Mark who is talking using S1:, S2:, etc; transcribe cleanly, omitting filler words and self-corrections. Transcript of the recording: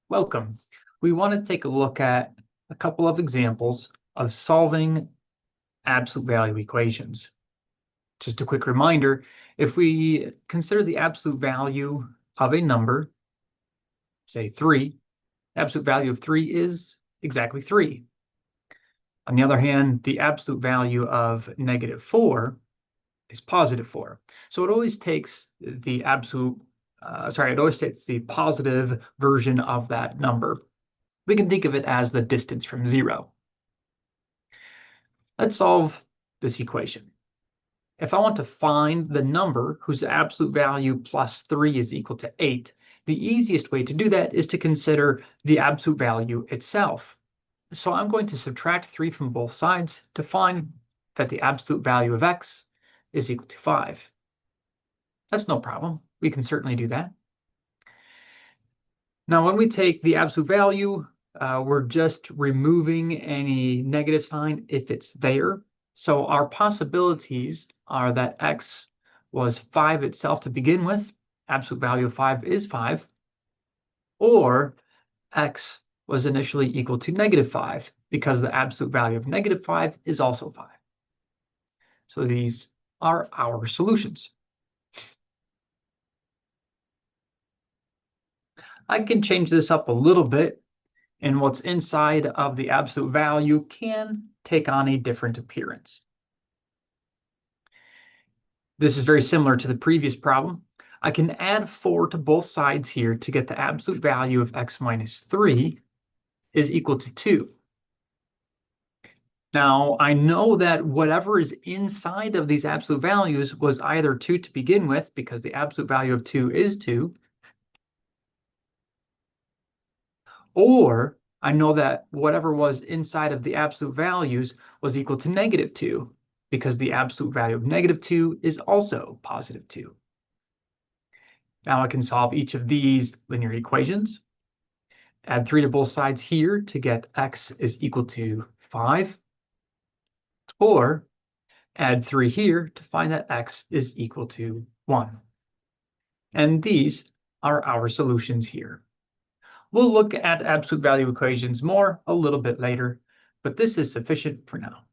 S1: Welcome. We want to take a look at a couple of examples of solving absolute value equations. Just a quick reminder, if we consider the absolute value of a number, say 3, the absolute value of 3 is exactly 3. On the other hand, the absolute value of -4 is +4. So it always takes the it always takes the positive version of that number. We can think of it as the distance from 0. Let's solve this equation. If I want to find the number whose absolute value plus 3 is equal to 8, the easiest way to do that is to consider the absolute value itself. So I'm going to subtract 3 from both sides to find that the absolute value of x is equal to 5. That's no problem. We can certainly do that. Now, when we take the absolute value, we're just removing any negative sign if it's there. So our possibilities are that x was 5 itself to begin with, absolute value of 5 is 5, or x was initially equal to -5 because the absolute value of -5 is also 5. So these are our solutions. I can change this up a little bit, and what's inside of the absolute value can take on a different appearance. This is very similar to the previous problem. I can add 4 to both sides here to get the absolute value of x minus 3 is equal to 2. Now, I know that whatever is inside of these absolute values was either 2 to begin with, because the absolute value of 2 is 2, or I know that whatever was inside of the absolute values was equal to -2, because the absolute value of -2 is also +2. Now I can solve each of these linear equations. Add 3 to both sides here to get x is equal to 5, or add 3 here to find that x is equal to 1. And these are our solutions here. We'll look at absolute value equations more a little bit later, but this is sufficient for now.